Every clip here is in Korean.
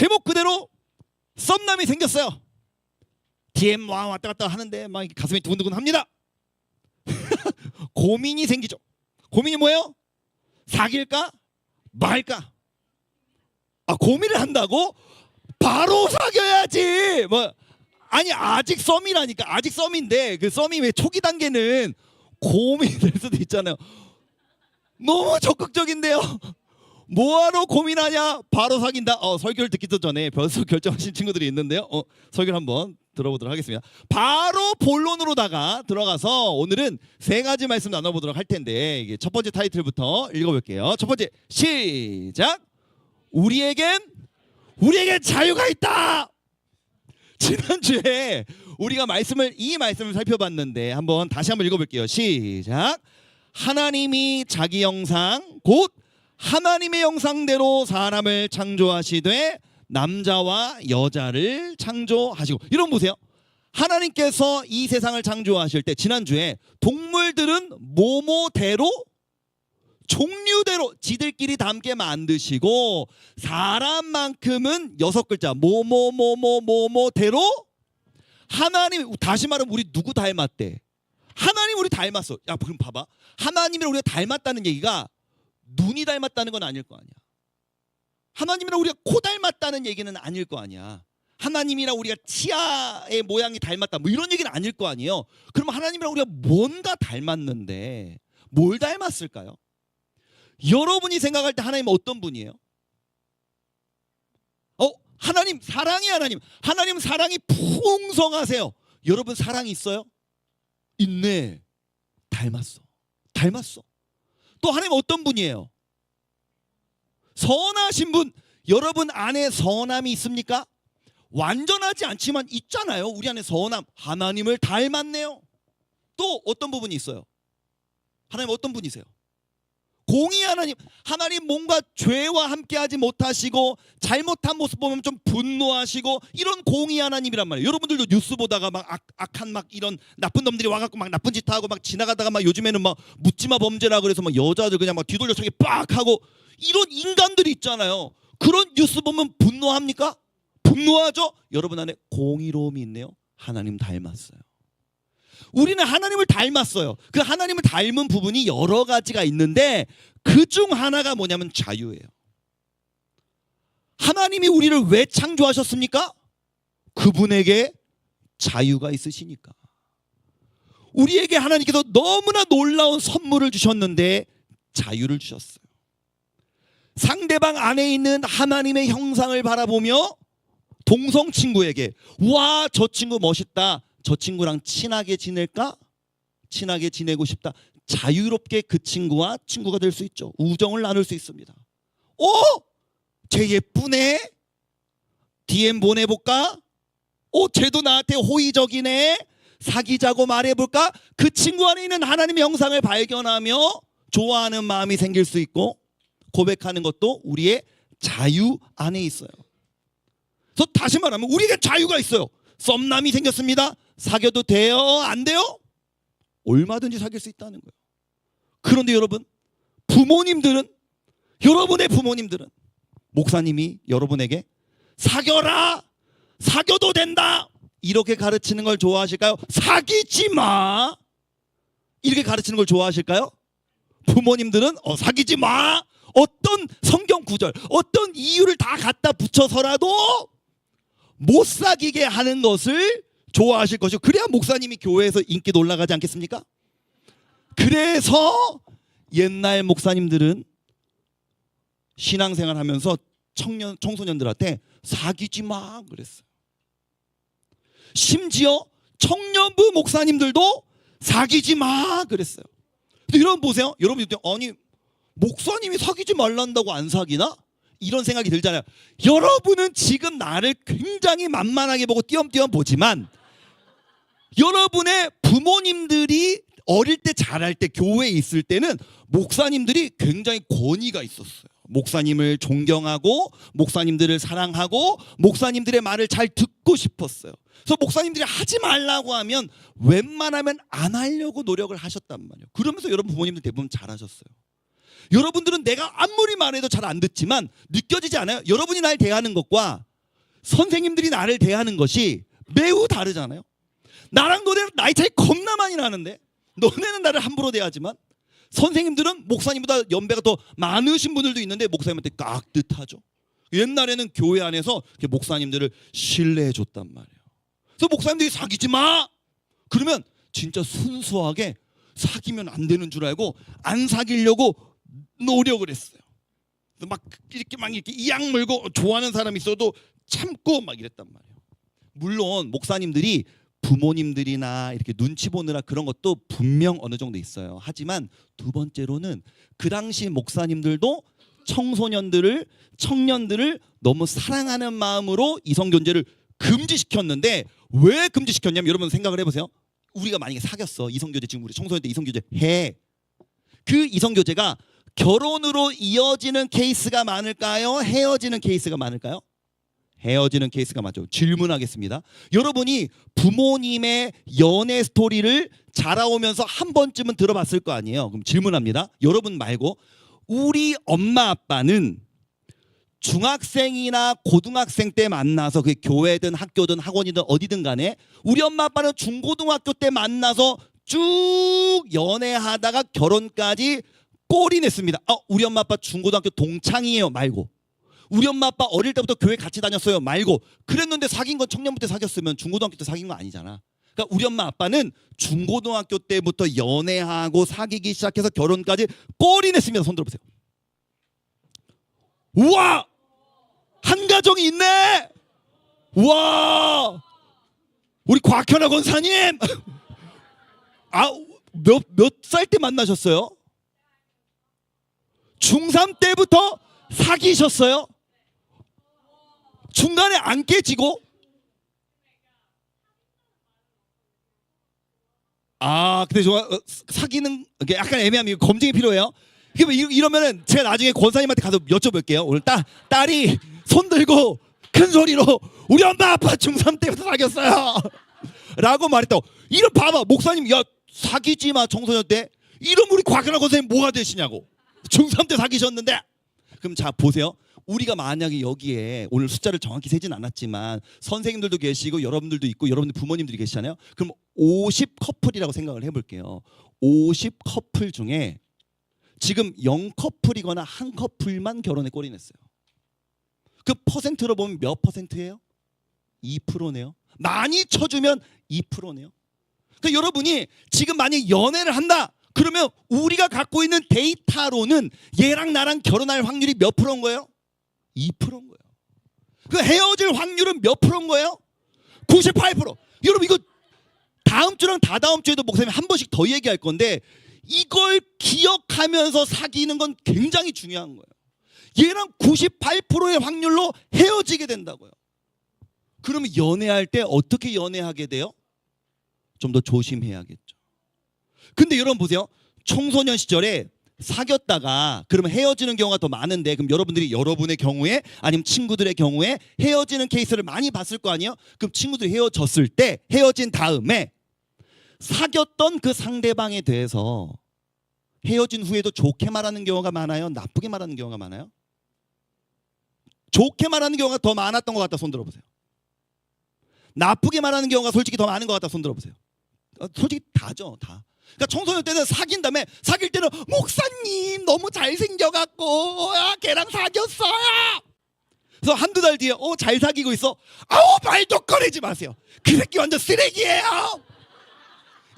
제목 그대로 썸남이 생겼어요. DM 왔다 갔다 하는데 막 가슴이 두근두근합니다. 고민이 생기죠. 고민이 뭐예요? 사귈까 말까? 고민을 한다고? 바로 사귀어야지. 아니 아직 썸이라니까. 아직 썸인데 그 썸이 왜 초기 단계는 고민이 될 수도 있잖아요. 너무 적극적인데요. 뭐하러 고민하냐? 바로 사귄다. 설교를 듣기도 전에 벌써 결정하신 친구들이 있는데요. 설교를 한번 들어보도록 하겠습니다. 바로 본론으로다가 들어가서 오늘은 세 가지 말씀 나눠보도록 할 텐데, 이게 첫 번째 타이틀부터 읽어볼게요. 첫 번째 시작. 우리에겐 자유가 있다. 지난주에 우리가 이 말씀을 살펴봤는데 한번 다시 한번 읽어볼게요. 시작. 하나님이 자기 형상 곧 하나님의 형상대로 사람을 창조하시되 남자와 여자를 창조하시고. 이런 보세요. 하나님께서 이 세상을 창조하실 때 지난주에 동물들은 모모대로 종류대로 지들끼리 다 함께 만드시고 사람만큼은 6글자 모모대로 하나님, 다시 말하면 우리 누구 닮았대? 하나님 우리 닮았어. 야 그럼 봐봐. 하나님이랑 우리가 닮았다는 얘기가 눈이 닮았다는 건 아닐 거 아니야. 하나님이랑 우리가 코 닮았다는 얘기는 아닐 거 아니야. 하나님이랑 우리가 치아의 모양이 닮았다 뭐 이런 얘기는 아닐 거 아니에요. 그럼 하나님이랑 우리가 뭔가 닮았는데 뭘 닮았을까요? 여러분이 생각할 때 하나님은 어떤 분이에요? 하나님 사랑이 하나님 사랑이 풍성하세요. 여러분 사랑이 있어요? 있네. 닮았어. 또 하나님 어떤 분이에요? 선하신 분. 여러분 안에 선함이 있습니까? 완전하지 않지만 있잖아요. 우리 안에 선함. 하나님을 닮았네요. 또 어떤 부분이 있어요? 하나님 어떤 분이세요? 공의 하나님 뭔가 죄와 함께하지 못하시고 잘못한 모습 보면 좀 분노하시고 이런 공의 하나님이란 말이에요. 여러분들도 뉴스 보다가 막 악한 막 이런 나쁜 놈들이 와갖고 막 나쁜 짓 하고 막 지나가다가 막 요즘에는 막 묻지마 범죄라 그래서 막 여자들 그냥 막 뒤돌려차기 빡 하고 이런 인간들이 있잖아요. 그런 뉴스 보면 분노합니까? 분노하죠? 여러분 안에 공의로움이 있네요. 하나님 닮았어요. 우리는 하나님을 닮았어요. 그 하나님을 닮은 부분이 여러 가지가 있는데 그중 하나가 뭐냐면 자유예요. 하나님이 우리를 왜 창조하셨습니까? 그분에게 자유가 있으시니까. 우리에게 하나님께서 너무나 놀라운 선물을 주셨는데 자유를 주셨어요. 상대방 안에 있는 하나님의 형상을 바라보며 동성 친구에게 와, 저 친구 멋있다. 저 친구랑 친하게 지낼까? 친하게 지내고 싶다. 자유롭게 그 친구와 친구가 될 수 있죠. 우정을 나눌 수 있습니다. 쟤 예쁘네? DM 보내볼까? 쟤도 나한테 호의적이네? 사귀자고 말해볼까? 그 친구 안에 있는 하나님의 형상을 발견하며 좋아하는 마음이 생길 수 있고 고백하는 것도 우리의 자유 안에 있어요. 그래서 다시 말하면 우리에게 자유가 있어요. 썸남이 생겼습니다. 사귀어도 돼요? 안 돼요? 얼마든지 사귈 수 있다는 거예요. 그런데 여러분, 여러분의 부모님들은 목사님이 여러분에게 사겨라, 사겨도 된다 이렇게 가르치는 걸 좋아하실까요? 사귀지 마 이렇게 가르치는 걸 좋아하실까요? 부모님들은 사귀지 마, 어떤 성경 구절, 어떤 이유를 다 갖다 붙여서라도 못 사귀게 하는 것을 좋아하실 것이고, 그래야 목사님이 교회에서 인기도 올라가지 않겠습니까? 그래서 옛날 목사님들은 신앙생활 하면서 청소년들한테 사귀지 마 그랬어요. 심지어 청년부 목사님들도 사귀지 마 그랬어요. 근데 여러분 보세요. 여러분 아니 목사님이 사귀지 말란다고 안 사귀나? 이런 생각이 들잖아요. 여러분은 지금 나를 굉장히 만만하게 보고 띄엄띄엄 보지만 여러분의 부모님들이 어릴 때 자랄 때 교회에 있을 때는 목사님들이 굉장히 권위가 있었어요. 목사님을 존경하고 목사님들을 사랑하고 목사님들의 말을 잘 듣고 싶었어요. 그래서 목사님들이 하지 말라고 하면 웬만하면 안 하려고 노력을 하셨단 말이에요. 그러면서 여러분 부모님들 대부분 잘하셨어요. 여러분들은 내가 아무리 말해도 잘 안 듣지만 느껴지지 않아요? 여러분이 날 대하는 것과 선생님들이 나를 대하는 것이 매우 다르잖아요. 나랑 너네랑 나이 차이 겁나 많이 나는데 너네는 나를 함부로 대하지만 선생님들은 목사님보다 연배가 더 많으신 분들도 있는데 목사님한테 깍듯하죠. 옛날에는 교회 안에서 목사님들을 신뢰해 줬단 말이에요. 그래서 목사님들이 사귀지 마! 그러면 진짜 순수하게 사귀면 안 되는 줄 알고 안 사귀려고 노력을 했어요. 막 이렇게 이악 물고 좋아하는 사람이 있어도 참고 막 이랬단 말이에요. 물론 목사님들이 부모님들이나 이렇게 눈치 보느라 그런 것도 분명 어느 정도 있어요. 하지만 두 번째로는 그 당시 목사님들도 청년들을 너무 사랑하는 마음으로 이성교제를 금지시켰는데 왜 금지시켰냐면 여러분 생각을 해보세요. 우리가 만약에 사귀었어. 이성교제 지금 우리 청소년 때 이성교제 해. 그 이성교제가 결혼으로 이어지는 케이스가 많을까요? 헤어지는 케이스가 많을까요? 헤어지는 케이스가 맞죠. 질문하겠습니다. 여러분이 부모님의 연애 스토리를 자라오면서 한 번쯤은 들어봤을 거 아니에요. 그럼 질문합니다. 여러분 말고 우리 엄마 아빠는 중학생이나 고등학생 때 만나서 그게 교회든 학교든 학원이든 어디든 간에 우리 엄마 아빠는 중고등학교 때 만나서 쭉 연애하다가 결혼까지 꼴이 냈습니다. 우리 엄마 아빠 중고등학교 동창이에요 말고 우리 엄마 아빠 어릴 때부터 교회 같이 다녔어요 말고 그랬는데 사귄 건 청년부 때 사귀었으면 중고등학교 때 사귄 거 아니잖아. 그러니까 우리 엄마 아빠는 중고등학교 때부터 연애하고 사귀기 시작해서 결혼까지 꼴이 냈습니다. 손 들어보세요. 우와! 한 가정이 있네! 우와! 우리 곽현아 권사님! 몇 살 때 만나셨어요? 중3 때부터 사귀셨어요? 중간에 안 깨지고? 근데 사귀는 게 약간 애매하면 검증이 필요해요. 이러면은 제가 나중에 권사님한테 가서 여쭤볼게요. 오늘 딸이 손 들고 큰 소리로 우리 엄마 아빠 중3 때부터 사귀었어요 라고 말했다고. 이런 봐봐 목사님 야 사귀지 마 청소년 때. 이러면 우리 곽현아 권사님 뭐가 되시냐고. 중3 때 사귀셨는데. 그럼 자 보세요. 우리가 만약에 여기에 오늘 숫자를 정확히 세진 않았지만 선생님들도 계시고 여러분들도 있고 여러분들 부모님들이 계시잖아요. 그럼 50 커플이라고 생각을 해볼게요. 50 커플 중에 지금 0커플이거나 한 커플만 결혼에 꼴이 냈어요. 그 퍼센트로 보면 몇 퍼센트예요? 2%네요. 많이 쳐주면 2%네요. 그러니까 여러분이 지금 만약 연애를 한다 그러면 우리가 갖고 있는 데이터로는 얘랑 나랑 결혼할 확률이 몇 프로인 거예요? 2%인 거예요. 그 헤어질 확률은 몇 프로인 거예요? 98%. 여러분 이거 다음 주랑 다다음 주에도 목사님이 한 번씩 더 얘기할 건데 이걸 기억하면서 사귀는 건 굉장히 중요한 거예요. 얘랑 98%의 확률로 헤어지게 된다고요. 그러면 연애할 때 어떻게 연애하게 돼요? 좀 더 조심해야겠죠. 근데 여러분 보세요. 청소년 시절에 사귀었다가 그러면 헤어지는 경우가 더 많은데 그럼 여러분들이 여러분의 경우에 아니면 친구들의 경우에 헤어지는 케이스를 많이 봤을 거 아니에요? 그럼 친구들이 헤어졌을 때 헤어진 다음에 사귀었던 그 상대방에 대해서 헤어진 후에도 좋게 말하는 경우가 많아요? 나쁘게 말하는 경우가 많아요? 좋게 말하는 경우가 더 많았던 것 같다. 손 들어보세요. 나쁘게 말하는 경우가 솔직히 더 많은 것 같다. 손 들어보세요. 솔직히 다죠. 다. 그러니까 청소년 때는 사귄 다음에 사귈 때는 목사님 너무 잘생겨갖고 걔랑 사귀었어요. 그래서 한두 달 뒤에 잘 사귀고 있어. 말도 꺼내지 마세요. 그 새끼 완전 쓰레기예요.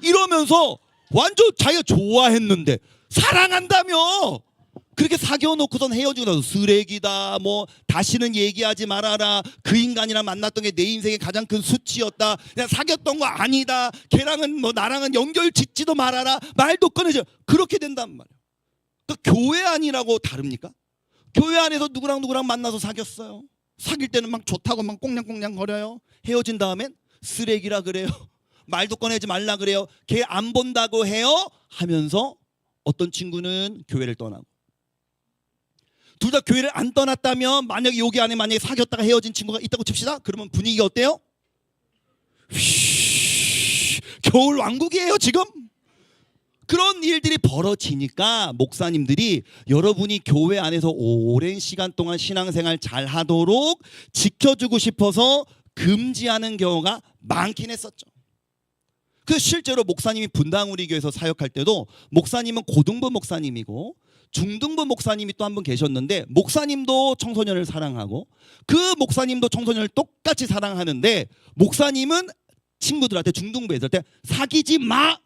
이러면서 완전 자기가 좋아했는데 사랑한다며 그렇게 사귀어놓고선 헤어지고 나서 쓰레기다 뭐 다시는 얘기하지 말아라 그 인간이랑 만났던 게 내 인생의 가장 큰 수치였다 그냥 사귀었던 거 아니다 걔랑은 뭐 나랑은 연결 짓지도 말아라 말도 꺼내죠. 그렇게 된단 말이에요. 그러니까 교회 안이라고 다릅니까? 교회 안에서 누구랑 만나서 사귀었어요. 사귈 때는 막 좋다고 막 꽁냥꽁냥 거려요. 헤어진 다음엔 쓰레기라 그래요. 말도 꺼내지 말라 그래요. 걔 안 본다고 해요 하면서 어떤 친구는 교회를 떠나고 둘 다 교회를 안 떠났다면 만약에 여기 안에 만약에 사귀었다가 헤어진 친구가 있다고 칩시다. 그러면 분위기가 어때요? 겨울 왕국이에요 지금. 그런 일들이 벌어지니까 목사님들이 여러분이 교회 안에서 오랜 시간 동안 신앙생활 잘 하도록 지켜주고 싶어서 금지하는 경우가 많긴 했었죠. 그 실제로 목사님이 분당우리 교회에서 사역할 때도 목사님은 고등부 목사님이고 중등부 목사님이 또 한 분 계셨는데 목사님도 청소년을 사랑하고 그 목사님도 청소년을 똑같이 사랑하는데 목사님은 친구들한테 중등부에 있을 때 사귀지 마.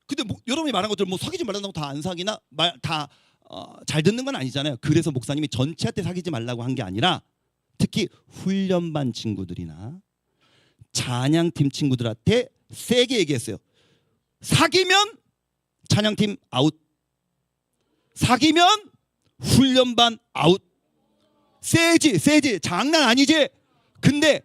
근데 여러분이 말한 것처럼 뭐 사귀지 말라고 다 안 사귀나 다 잘 듣는 건 아니잖아요. 그래서 목사님이 전체한테 사귀지 말라고 한 게 아니라 특히 훈련반 친구들이나 찬양팀 친구들한테 세게 얘기했어요. 사귀면 찬양팀 아웃. 사귀면 훈련반 아웃. 세지 장난 아니지. 근데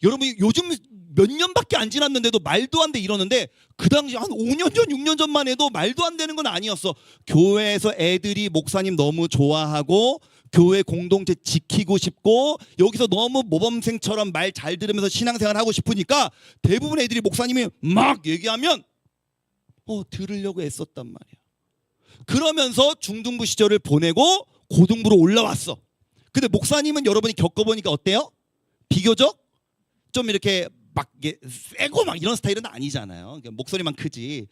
여러분이 요즘 몇 년밖에 안 지났는데도 말도 안 돼 이러는데 그 당시 한 5년 전 6년 전만 해도 말도 안 되는 건 아니었어. 교회에서 애들이 목사님 너무 좋아하고 교회 공동체 지키고 싶고 여기서 너무 모범생처럼 말 잘 들으면서 신앙생활 하고 싶으니까 대부분 애들이 목사님이 막 얘기하면 들으려고 애썼단 말이야. 그러면서 중등부 시절을 보내고 고등부로 올라왔어. 근데 목사님은 여러분이 겪어보니까 어때요? 비교적 좀 이렇게 막 세고 막 이런 스타일은 아니잖아요. 목소리만 크지.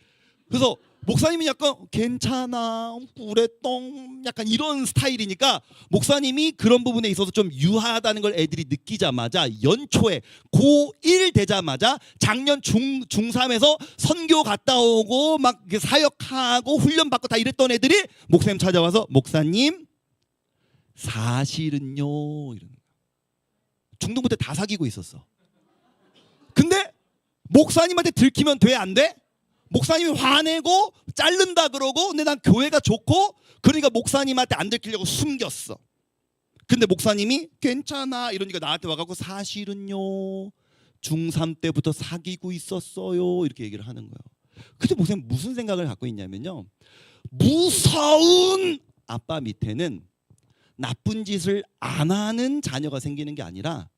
그래서 목사님이 약간 괜찮아 꾸레똥 약간 이런 스타일이니까 목사님이 그런 부분에 있어서 좀 유하다는 걸 애들이 느끼자마자 연초에 고1 되자마자 작년 중3에서 선교 갔다 오고 막 사역하고 훈련받고 다 이랬던 애들이 목사님 찾아와서 목사님 사실은요 이러는 거야. 중등부 때 다 사귀고 있었어. 근데 목사님한테 들키면 돼 안 돼? 목사님이 화내고 자른다 그러고 근데 난 교회가 좋고 그러니까 목사님한테 안 들키려고 숨겼어. 근데 목사님이 괜찮아 이러니까 나한테 와갖고 사실은요 중3 때부터 사귀고 있었어요 이렇게 얘기를 하는 거예요. 근데 목사님 무슨 생각을 갖고 있냐면요, 무서운 아빠 밑에는 나쁜 짓을 안 하는 자녀가 생기는 게 아니라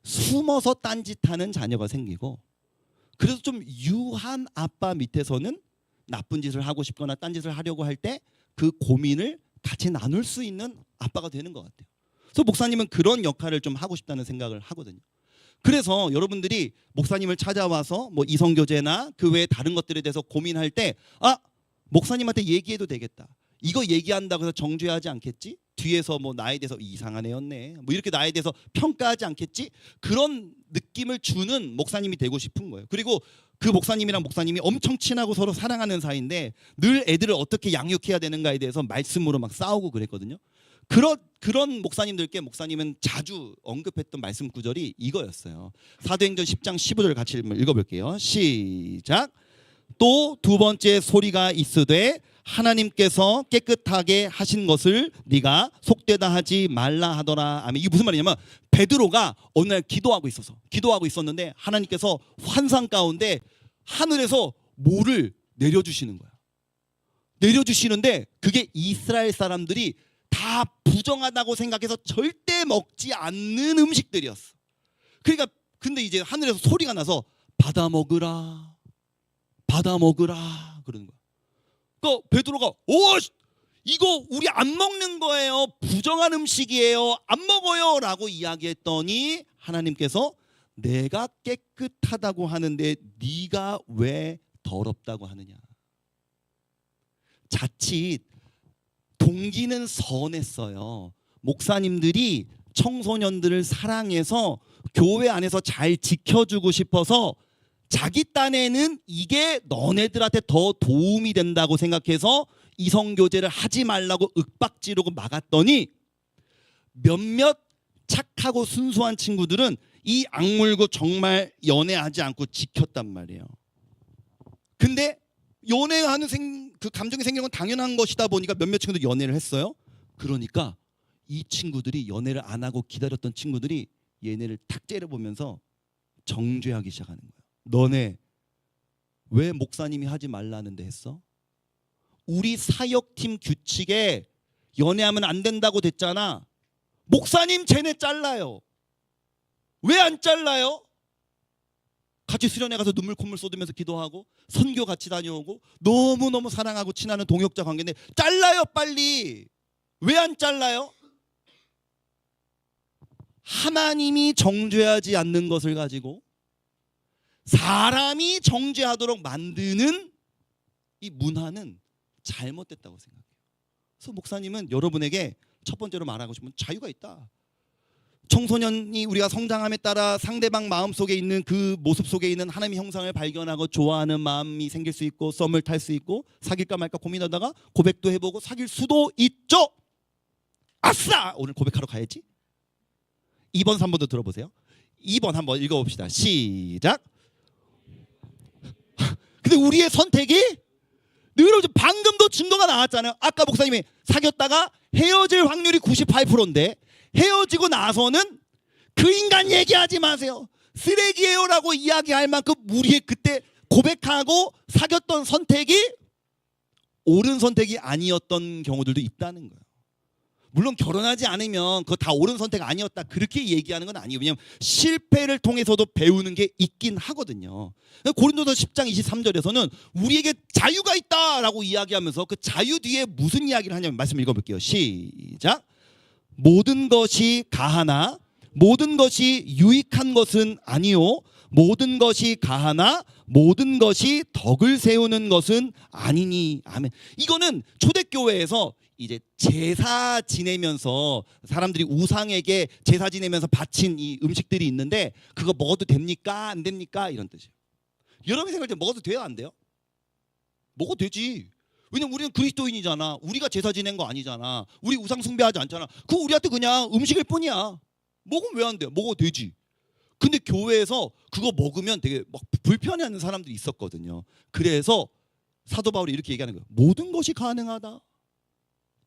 숨어서 딴짓하는 자녀가 생기고, 그래서 좀 유한 아빠 밑에서는 나쁜 짓을 하고 싶거나 딴짓을 하려고 할 때 그 고민을 같이 나눌 수 있는 아빠가 되는 것 같아요. 그래서 목사님은 그런 역할을 좀 하고 싶다는 생각을 하거든요. 그래서 여러분들이 목사님을 찾아와서 뭐 이성교제나 그 외에 다른 것들에 대해서 고민할 때 목사님한테 얘기해도 되겠다. 이거 얘기한다고 해서 정죄하지 않겠지? 뒤에서 뭐 나에 대해서 이상한 애였네 뭐 이렇게 나에 대해서 평가하지 않겠지? 그런 느낌을 주는 목사님이 되고 싶은 거예요. 그리고 그 목사님이랑 목사님이 엄청 친하고 서로 사랑하는 사이인데 늘 애들을 어떻게 양육해야 되는가에 대해서 말씀으로 막 싸우고 그랬거든요. 그런 목사님들께 목사님은 자주 언급했던 말씀 구절이 이거였어요. 사도행전 10장 15절 같이 읽어볼게요. 시작. 또 두 번째 소리가 있으되 하나님께서 깨끗하게 하신 것을 네가 속되다 하지 말라 하더라. 아멘. 이게 무슨 말이냐면 베드로가 어느 날 기도하고 있었는데 하나님께서 환상 가운데 하늘에서 모를 내려주시는 거야. 내려주시는데 그게 이스라엘 사람들이 다 부정하다고 생각해서 절대 먹지 않는 음식들이었어. 그러니까 근데 이제 하늘에서 소리가 나서 받아 먹으라 그러는 거야. 그 베드로가 이거 우리 안 먹는 거예요. 부정한 음식이에요. 안 먹어요 라고 이야기했더니 하나님께서 내가 깨끗하다고 하는데 네가 왜 더럽다고 하느냐. 자칫 동기는 선했어요. 목사님들이 청소년들을 사랑해서 교회 안에서 잘 지켜주고 싶어서 자기 딴에는 이게 너네들한테 더 도움이 된다고 생각해서 이성교제를 하지 말라고 윽박지르고 막았더니 몇몇 착하고 순수한 친구들은 이 악물고 정말 연애하지 않고 지켰단 말이에요. 근데 연애하는 그 감정이 생기는 건 당연한 것이다 보니까 몇몇 친구들 연애를 했어요. 그러니까 이 친구들이 연애를 안 하고 기다렸던 친구들이 얘네를 탁 째려보면서 정죄하기 시작하는 거예요. 너네 왜 목사님이 하지 말라는데 했어? 우리 사역팀 규칙에 연애하면 안 된다고 됐잖아. 목사님 쟤네 잘라요. 왜 안 잘라요? 같이 수련회 가서 눈물 콧물 쏟으면서 기도하고 선교 같이 다녀오고 너무너무 사랑하고 친하는 동역자 관계인데 잘라요 빨리. 왜 안 잘라요? 하나님이 정죄하지 않는 것을 가지고 사람이 정죄하도록 만드는 이 문화는 잘못됐다고 생각해요. 그래서 목사님은 여러분에게 첫 번째로 말하고 싶은 자유가 있다. 청소년이 우리가 성장함에 따라 상대방 마음속에 있는 그 모습 속에 있는 하나님의 형상을 발견하고 좋아하는 마음이 생길 수 있고 썸을 탈 수 있고 사귈까 말까 고민하다가 고백도 해보고 사귈 수도 있죠. 아싸! 오늘 고백하러 가야지. 2번 3번도 들어보세요. 2번 한번 읽어봅시다. 시작. 근데 우리의 선택이 여러분 방금도 증거가 나왔잖아요. 아까 목사님이 사귀었다가 헤어질 확률이 98%인데 헤어지고 나서는 그 인간 얘기하지 마세요. 쓰레기예요 라고 이야기할 만큼 우리의 그때 고백하고 사귀었던 선택이 옳은 선택이 아니었던 경우들도 있다는 거예요. 물론 결혼하지 않으면 그거 다 옳은 선택 아니었다 그렇게 얘기하는 건 아니에요. 왜냐하면 실패를 통해서도 배우는 게 있긴 하거든요. 고린도서 10장 23절에서는 우리에게 자유가 있다라고 이야기하면서 그 자유 뒤에 무슨 이야기를 하냐면 말씀 읽어볼게요. 시작. 모든 것이 가하나 모든 것이 유익한 것은 아니요 모든 것이 가하나 모든 것이 덕을 세우는 것은 아니니. 아멘. 이거는 초대교회에서 이제 제사 지내면서 사람들이 우상에게 제사 지내면서 바친 이 음식들이 있는데 그거 먹어도 됩니까? 안 됩니까? 이런 뜻이에요. 여러분이 생각할 때 먹어도 돼요? 안 돼요? 먹어도 되지. 왜냐면 우리는 그리스도인이잖아. 우리가 제사 지낸 거 아니잖아. 우리 우상 숭배하지 않잖아. 그거 우리한테 그냥 음식일 뿐이야. 먹으면 왜 안 돼요? 먹어도 되지. 근데 교회에서 그거 먹으면 되게 막 불편해하는 사람들이 있었거든요. 그래서 사도 바울이 이렇게 얘기하는 거예요. 모든 것이 가능하다.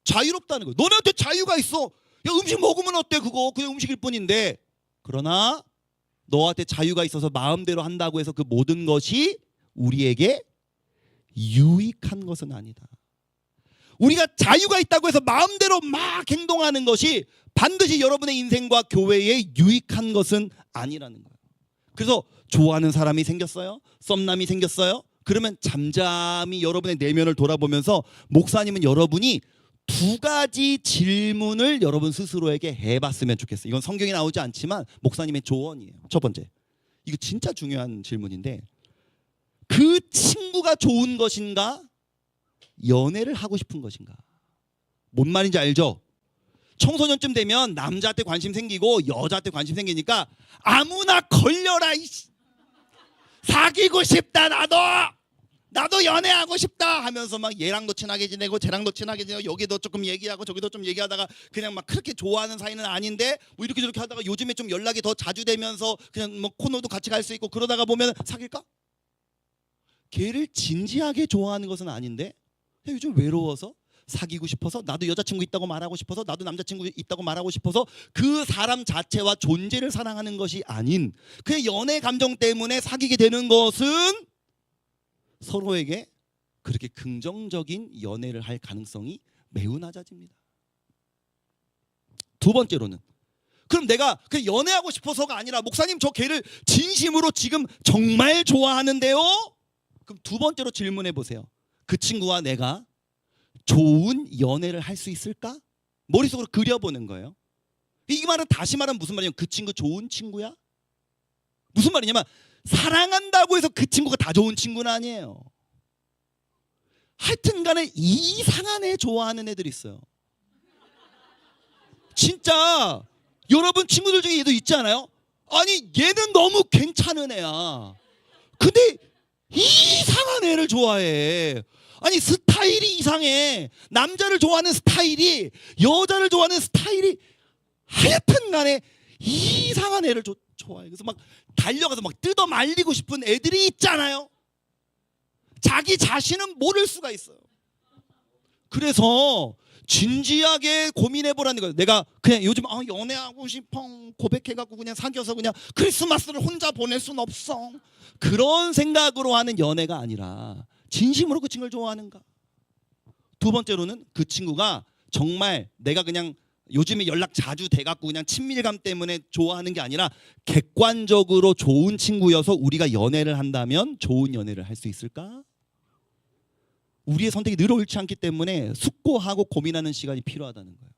자유롭다는 거예요. 너네한테 자유가 있어. 야, 음식 먹으면 어때? 그거 그냥 음식일 뿐인데. 그러나 너한테 자유가 있어서 마음대로 한다고 해서 그 모든 것이 우리에게 유익한 것은 아니다. 우리가 자유가 있다고 해서 마음대로 막 행동하는 것이 반드시 여러분의 인생과 교회에 유익한 것은 아니라는 거예요. 그래서 좋아하는 사람이 생겼어요. 썸남이 생겼어요. 그러면 잠잠히 여러분의 내면을 돌아보면서 목사님은 여러분이 두 가지 질문을 여러분 스스로에게 해봤으면 좋겠어요. 이건 성경에 나오지 않지만 목사님의 조언이에요. 첫 번째, 이거 진짜 중요한 질문인데 그 친구가 좋은 것인가? 연애를 하고 싶은 것인가? 뭔 말인지 알죠? 청소년쯤 되면 남자한테 관심 생기고 여자한테 관심 생기니까 아무나 걸려라. 이씨. 사귀고 싶다 나도 연애하고 싶다 하면서 막 얘랑도 친하게 지내고 쟤랑도 친하게 지내고 여기도 조금 얘기하고 저기도 좀 얘기하다가 그냥 막 그렇게 좋아하는 사이는 아닌데 뭐 이렇게 저렇게 하다가 요즘에 좀 연락이 더 자주 되면서 그냥 뭐 코너도 같이 갈 수 있고 그러다가 보면 사귈까? 걔를 진지하게 좋아하는 것은 아닌데 요즘 외로워서 사귀고 싶어서 나도 여자친구 있다고 말하고 싶어서 나도 남자친구 있다고 말하고 싶어서 그 사람 자체와 존재를 사랑하는 것이 아닌 그냥 연애 감정 때문에 사귀게 되는 것은 서로에게 그렇게 긍정적인 연애를 할 가능성이 매우 낮아집니다. 두 번째로는 그럼 내가 그냥 연애하고 싶어서가 아니라 목사님 저 걔를 진심으로 지금 정말 좋아하는데요? 그럼 두 번째로 질문해 보세요. 그 친구와 내가 좋은 연애를 할 수 있을까? 머릿속으로 그려보는 거예요. 이 말은 다시 말하면 무슨 말이냐면 그 친구 좋은 친구야? 무슨 말이냐면 사랑한다고 해서 그 친구가 다 좋은 친구는 아니에요. 하여튼 간에 이상한 애 좋아하는 애들이 있어요. 진짜 여러분 친구들 중에 얘도 있지 않아요? 아니 얘는 너무 괜찮은 애야. 근데 이상한 애를 좋아해. 아니 스타일이 이상해. 남자를 좋아하는 스타일이 여자를 좋아하는 스타일이 하여튼 간에 이상한 애를 좋아해. 그래서 막 달려가서 막 뜯어 말리고 싶은 애들이 있잖아요. 자기 자신은 모를 수가 있어요. 그래서 진지하게 고민해보라는 거예요. 내가 그냥 요즘 연애하고 싶어 고백해갖고 그냥 사귀어서 그냥 크리스마스를 혼자 보낼 순 없어. 그런 생각으로 하는 연애가 아니라 진심으로 그 친구를 좋아하는가. 두 번째로는 그 친구가 정말 내가 그냥 요즘에 연락 자주 돼갖고 그냥 친밀감 때문에 좋아하는 게 아니라 객관적으로 좋은 친구여서 우리가 연애를 한다면 좋은 연애를 할 수 있을까? 우리의 선택이 늘 옳지 않기 때문에 숙고하고 고민하는 시간이 필요하다는 거예요.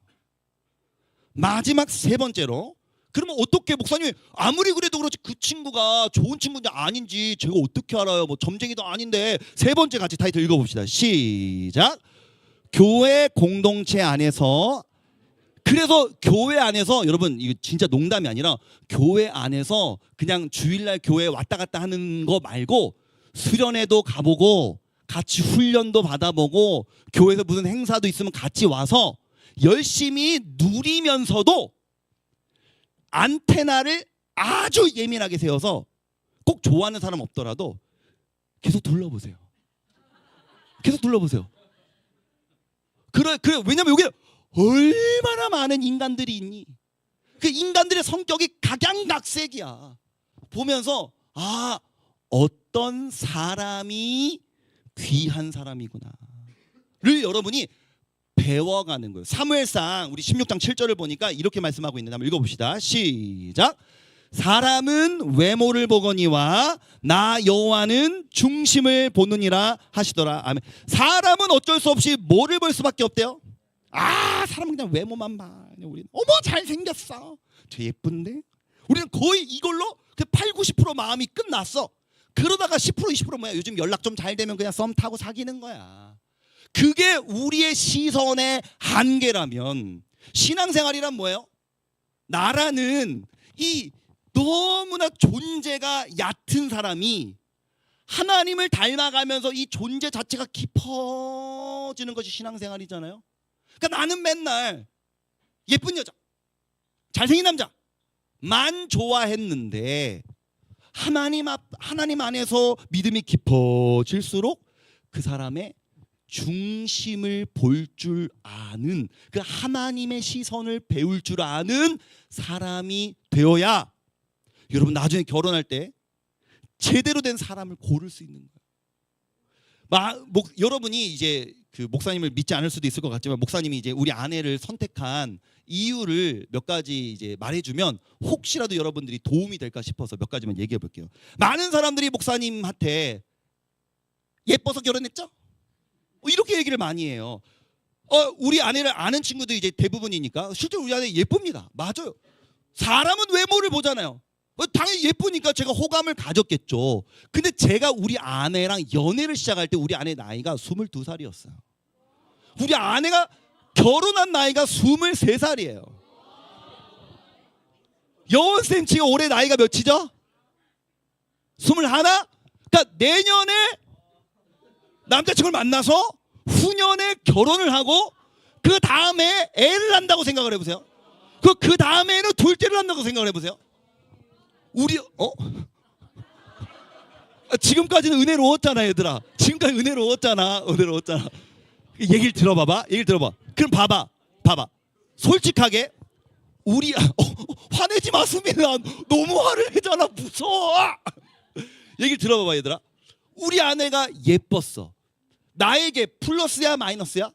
마지막 세 번째로, 그러면 어떻게 목사님 아무리 그래도 그렇지 그 친구가 좋은 친구인지 아닌지 제가 어떻게 알아요? 뭐 점쟁이도 아닌데. 세 번째 같이 타이틀 읽어봅시다. 시작. 교회 공동체 안에서, 그래서 교회 안에서 여러분 이거 진짜 농담이 아니라 교회 안에서 그냥 주일날 교회 왔다 갔다 하는 거 말고 수련회도 가보고 같이 훈련도 받아보고 교회에서 무슨 행사도 있으면 같이 와서 열심히 누리면서도 안테나를 아주 예민하게 세워서 꼭 좋아하는 사람 없더라도 계속 둘러보세요. 계속 둘러보세요. 그래 왜냐면 여기 얼마나 많은 인간들이 있니? 그 인간들의 성격이 각양각색이야. 보면서 아, 어떤 사람이 귀한 사람이구나를 여러분이 배워가는 거예요. 사무엘상 우리 16장 7절을 보니까 이렇게 말씀하고 있는데 한번 읽어봅시다. 시작. 사람은 외모를 보거니와 나 여호와는 중심을 보느니라 하시더라. 아멘. 사람은 어쩔 수 없이 뭐를 볼 수밖에 없대요? 아, 사람은 그냥 외모만 봐. 우리는 어머 잘생겼어. 저 예쁜데? 우리는 거의 이걸로 그 8, 90% 마음이 끝났어. 그러다가 10%, 20% 뭐야? 요즘 연락 좀 잘 되면 그냥 썸 타고 사귀는 거야. 그게 우리의 시선의 한계라면 신앙생활이란 뭐예요? 나라는 이 너무나 존재가 얕은 사람이 하나님을 닮아가면서 이 존재 자체가 깊어지는 것이 신앙생활이잖아요. 그러니까 나는 맨날 예쁜 여자, 잘생긴 남자만 좋아했는데 하나님 안에서 믿음이 깊어질수록 그 사람의 중심을 볼 줄 아는, 그 하나님의 시선을 배울 줄 아는 사람이 되어야 여러분 나중에 결혼할 때 제대로 된 사람을 고를 수 있는 거예요. 여러분이 이제 그 목사님을 믿지 않을 수도 있을 것 같지만 목사님이 이제 우리 아내를 선택한 이유를 몇 가지 이제 말해주면 혹시라도 여러분들이 도움이 될까 싶어서 몇 가지만 얘기해 볼게요. 많은 사람들이 목사님한테 예뻐서 결혼했죠? 이렇게 얘기를 많이 해요. 우리 아내를 아는 친구들이 이제 대부분이니까 실제로 우리 아내 예쁩니다. 맞아요. 사람은 외모를 보잖아요. 당연히 예쁘니까 제가 호감을 가졌겠죠. 근데 제가 우리 아내랑 연애를 시작할 때 우리 아내 나이가 22살이었어요. 우리 아내가 결혼한 나이가 23살이에요. 여원쌤 지금 올해 나이가 몇이죠? 21? 그러니까 내년에 남자친구를 만나서 후년에 결혼을 하고 그 다음에 애를 낳는다고 생각을 해보세요. 그 다음에는 둘째를 낳는다고 생각을 해보세요. 우리 지금까지는 은혜로웠잖아 얘들아. 지금까지 은혜로웠잖아. 얘기를 들어봐. 그럼 봐봐. 솔직하게 우리 화내지 마 수민아. 너무 화를 내잖아. 무서워. 얘기를 들어봐봐 얘들아. 우리 아내가 예뻤어. 나에게 플러스야 마이너스야?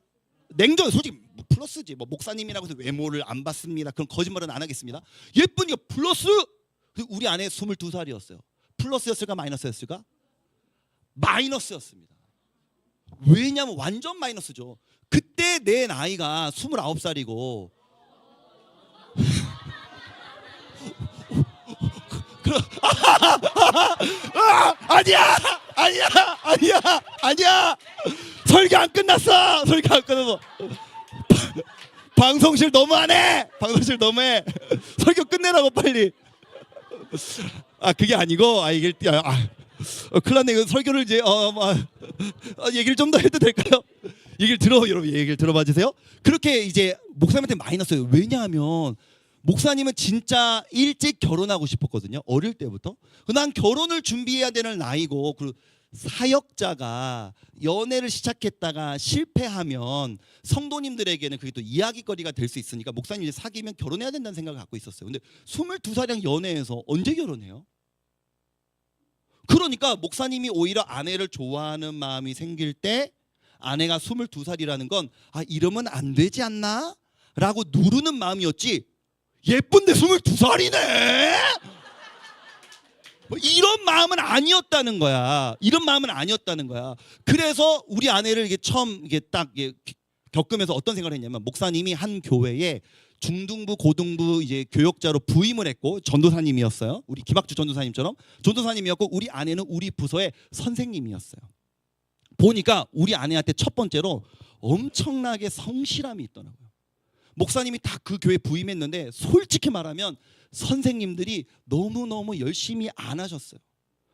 냉정해. 솔직히 플러스지. 뭐 목사님이라고 해서 외모를 안 봤습니다. 그럼 거짓말은 안 하겠습니다. 예쁘니까 플러스. 우리 아내 22살이었어요. 플러스였을까 마이너스였을까? 마이너스였습니다. 왜냐면 완전 마이너스죠. 그때 내 나이가 29살이고 아니야. 설교 안 끝났어. 방송실 너무하네. 설교 끝내라고 빨리. 그게 아니고 큰일 났네. 이거 설교를 이제 얘기를 좀 더 해도 될까요? 여러분 얘기를 들어봐 주세요. 그렇게 이제 목사님한테 마이너스예요. 왜냐하면 목사님은 진짜 일찍 결혼하고 싶었거든요. 어릴 때부터. 난 결혼을 준비해야 되는 나이고, 그리고 사역자가 연애를 시작했다가 실패하면 성도님들에게는 그게 또 이야기거리가 될 수 있으니까 목사님 이제 사귀면 결혼해야 된다는 생각을 갖고 있었어요. 근데 22살이랑 연애해서 언제 결혼해요? 그러니까 목사님이 오히려 아내를 좋아하는 마음이 생길 때 아내가 22살이라는 건 이러면 안 되지 않나? 라고 누르는 마음이었지, 예쁜데 22살이네 뭐 이런 마음은 아니었다는 거야. 이런 마음은 아니었다는 거야. 그래서 우리 아내를 이게 처음 이게 딱 이게 겪으면서 어떤 생각을 했냐면, 목사님이 한 교회에 중등부 고등부 이제 교역자로 부임을 했고 전도사님이었어요. 우리 김학주 전도사님처럼 전도사님이었고, 우리 아내는 우리 부서의 선생님이었어요. 보니까 우리 아내한테 첫 번째로 엄청나게 성실함이 있더라고요. 목사님이 다 그 교회 부임했는데 솔직히 말하면 선생님들이 너무너무 열심히 안 하셨어요.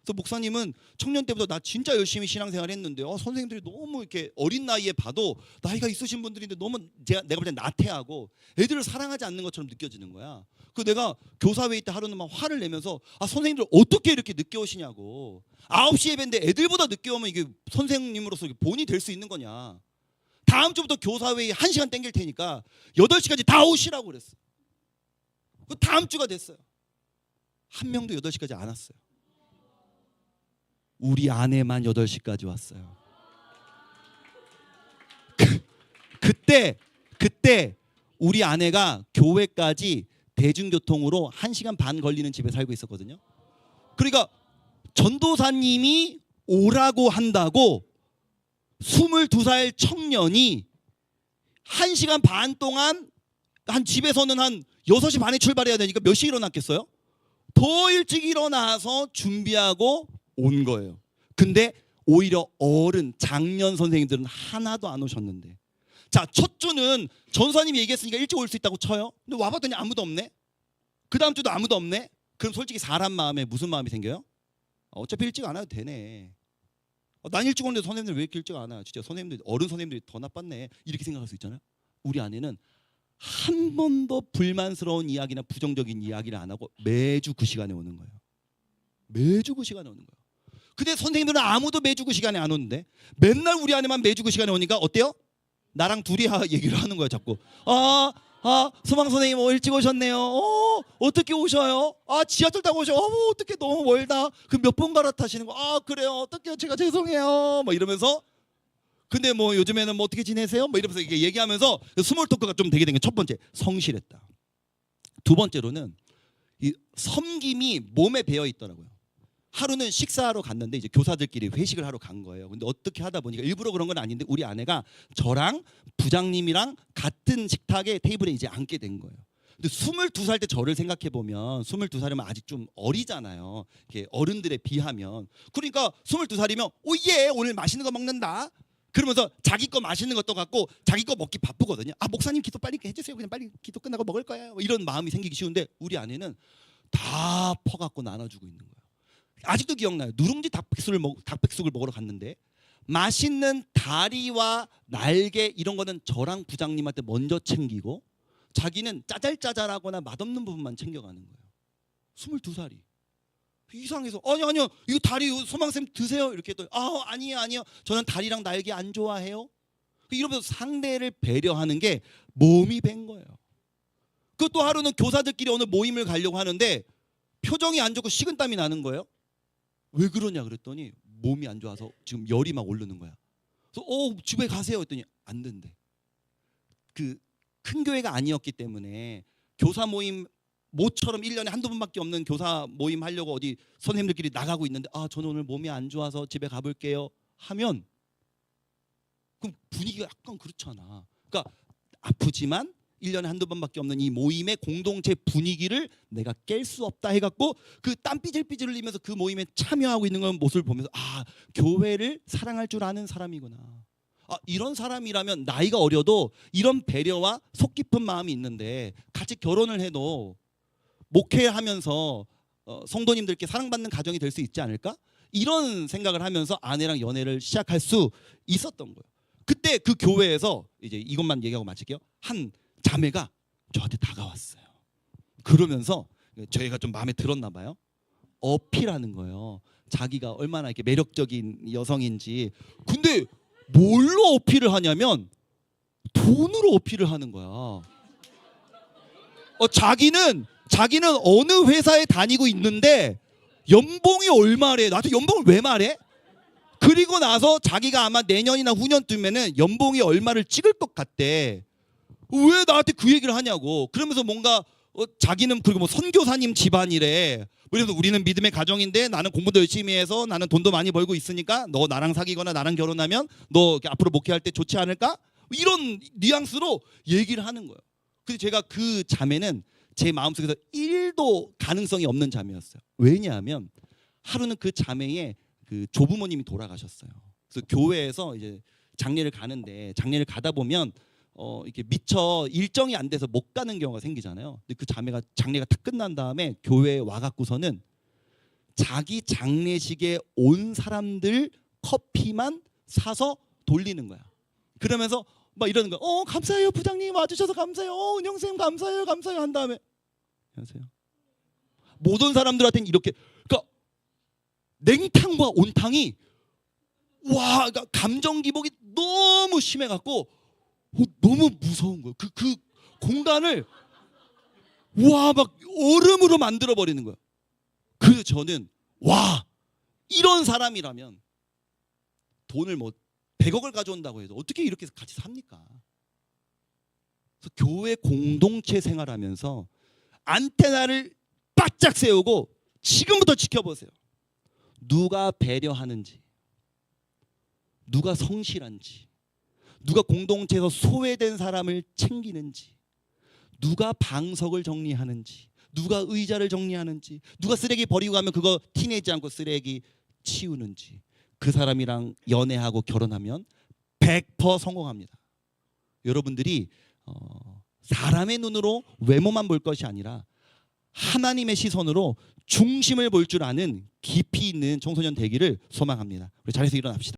그래서 목사님은 청년 때부터 나 진짜 열심히 신앙생활 했는데 선생님들이 너무 이렇게 어린 나이에 봐도 나이가 있으신 분들인데 너무 내가 볼 땐 나태하고 애들을 사랑하지 않는 것처럼 느껴지는 거야. 그 내가 교사회의 때 하루는 막 화를 내면서 선생님들 어떻게 이렇게 늦게 오시냐고. 9시 예배인데 애들보다 늦게 오면 이게 선생님으로서 본이 될 수 있는 거냐. 다음 주부터 교사회의 1시간 땡길 테니까 8시까지 다 오시라고 그랬어. 그 다음 주가 됐어요. 한 명도 8시까지 안 왔어요. 우리 아내만 8시까지 왔어요. 그때 우리 아내가 교회까지 대중교통으로 1시간 반 걸리는 집에 살고 있었거든요. 그러니까 전도사님이 오라고 한다고 22살 청년이 1시간 반 동안 한 집에서는 한 6시 반에 출발해야 되니까 몇 시에 일어났겠어요? 더 일찍 일어나서 준비하고 온 거예요. 근데 오히려 어른 장년 선생님들은 하나도 안 오셨는데, 자, 첫 주는 전사님이 얘기했으니까 일찍 올 수 있다고 쳐요. 근데 와봤더니 아무도 없네. 그 다음 주도 아무도 없네. 그럼 솔직히 사람 마음에 무슨 마음이 생겨요? 어차피 일찍 안 와도 되네. 난 일찍 오는데 선생님들 왜 이렇게 일찍 안 와요? 진짜 선생님들, 어른 선생님들이 더 나빴네. 이렇게 생각할 수 있잖아요. 우리 아내는 한 번도 불만스러운 이야기나 부정적인 이야기를 안 하고 매주 그 시간에 오는 거예요. 매주 그 시간에 오는 거예요. 근데 선생님들은 아무도 매주 그 시간에 안 오는데 맨날 우리 아내만 매주 그 시간에 오니까 어때요? 나랑 둘이 얘기를 하는 거야 자꾸. 소망 선생님 일찍 오셨네요. 어떻게 오셔요? 지하철 타고 오셔. 어떻게 너무 멀다. 그럼 몇 번 갈아타시는 거? 그래요. 어떡해요? 제가 죄송해요. 뭐 이러면서. 근데 뭐 요즘에는 뭐 어떻게 지내세요? 뭐 이러면서 이게 얘기하면서 스몰 토크가 좀 되게 된 게 첫 번째, 성실했다. 두 번째로는 이 섬김이 몸에 배어 있더라고요. 하루는 식사하러 갔는데 이제 교사들끼리 회식을 하러 간 거예요. 근데 어떻게 하다 보니까 일부러 그런 건 아닌데 우리 아내가 저랑 부장님이랑 같은 식탁에 테이블에 이제 앉게 된 거예요. 근데 22살 때 저를 생각해 보면 22살이면 아직 좀 어리잖아요. 이렇게 어른들에 비하면. 그러니까 22살이면 오예 오늘 맛있는 거 먹는다. 그러면서 자기 거 맛있는 것도 갖고 자기 거 먹기 바쁘거든요. 목사님 기도 빨리 해주세요. 그냥 빨리 기도 끝나고 먹을 거예요. 뭐 이런 마음이 생기기 쉬운데 우리 아내는 다 퍼갖고 나눠주고 있는 거예요. 아직도 기억나요. 누룽지 닭백숙을 먹으러 갔는데 맛있는 다리와 날개 이런 거는 저랑 부장님한테 먼저 챙기고 자기는 짜잘짜잘하거나 맛없는 부분만 챙겨가는 거예요. 22살이. 이상해서 아니요 이거 다리 소망쌤 드세요 이렇게 했더니 아니에요 저는 다리랑 날개 안 좋아해요. 이러면서 상대를 배려하는 게 몸이 밴 거예요. 그 또 하루는 교사들끼리 어느 모임을 가려고 하는데 표정이 안 좋고 식은땀이 나는 거예요. 왜 그러냐 그랬더니 몸이 안 좋아서 지금 열이 막 오르는 거야. 그래서 집에 가세요 했더니 안 된대. 그 큰 교회가 아니었기 때문에 교사 모임 모처럼 1년에 한두 번밖에 없는 교사 모임 하려고 어디 선생님들끼리 나가고 있는데 저는 오늘 몸이 안 좋아서 집에 가볼게요 하면 그럼 분위기가 약간 그렇잖아. 그러니까 아프지만 1년에 한두 번밖에 없는 이 모임의 공동체 분위기를 내가 깰 수 없다 해갖고 그 땀 삐질삐질 흘리면서 그 모임에 참여하고 있는 건 모습을 보면서 교회를 사랑할 줄 아는 사람이구나. 이런 사람이라면 나이가 어려도 이런 배려와 속 깊은 마음이 있는데 같이 결혼을 해도 목회하면서 성도님들께 사랑받는 가정이 될 수 있지 않을까? 이런 생각을 하면서 아내랑 연애를 시작할 수 있었던 거예요. 그때 그 교회에서 이제 이것만 얘기하고 마칠게요. 한 자매가 저한테 다가왔어요. 그러면서 저희가 좀 마음에 들었나 봐요. 어필하는 거예요. 자기가 얼마나 이렇게 매력적인 여성인지. 근데 뭘로 어필을 하냐면 돈으로 어필을 하는 거야. 자기는 어느 회사에 다니고 있는데 연봉이 얼마래. 나한테 연봉을 왜 말해? 그리고 나서 자기가 아마 내년이나 후년쯤에는 연봉이 얼마를 찍을 것 같대. 왜 나한테 그 얘기를 하냐고. 그러면서 뭔가 자기는 그리고 뭐 선교사님 집안이래. 그래서 우리는 믿음의 가정인데 나는 공부도 열심히 해서 나는 돈도 많이 벌고 있으니까 너 나랑 사귀거나 나랑 결혼하면 너 앞으로 목회할 때 좋지 않을까? 이런 뉘앙스로 얘기를 하는 거예요. 근데 제가 그 자매는 제 마음속에서 1도 가능성이 없는 자매였어요. 왜냐하면 하루는 그 자매의 그 조부모님이 돌아가셨어요. 그래서 교회에서 이제 장례를 가는데 장례를 가다 보면 이렇게 미처 일정이 안 돼서 못 가는 경우가 생기잖아요. 근데 그 자매가 장례가 다 끝난 다음에 교회에 와갖고서는 자기 장례식에 온 사람들 커피만 사서 돌리는 거야. 그러면서 막 이러는 거야. 감사해요 부장님 와주셔서 감사해요. 은영 쌤 감사해요 감사해요 한 다음에 안녕하세요. 모든 사람들한테는 이렇게 그러니까 냉탕과 온탕이 와 그러니까 감정 기복이 너무 심해갖고 너무 무서운 거예요. 그 공간을 와 막 얼음으로 만들어 버리는 거예요. 그래서 저는 와 이런 사람이라면 돈을 뭐 100억을 가져온다고 해도 어떻게 이렇게 같이 삽니까? 그래서 교회 공동체 생활하면서 안테나를 바짝 세우고 지금부터 지켜보세요. 누가 배려하는지, 누가 성실한지, 누가 공동체에서 소외된 사람을 챙기는지, 누가 방석을 정리하는지, 누가 의자를 정리하는지, 누가 쓰레기 버리고 가면 그거 티내지 않고 쓰레기 치우는지, 그 사람이랑 연애하고 결혼하면 100% 성공합니다. 여러분들이 사람의 눈으로 외모만 볼 것이 아니라 하나님의 시선으로 중심을 볼 줄 아는 깊이 있는 청소년 되기를 소망합니다. 우리 자리에서 일어납시다.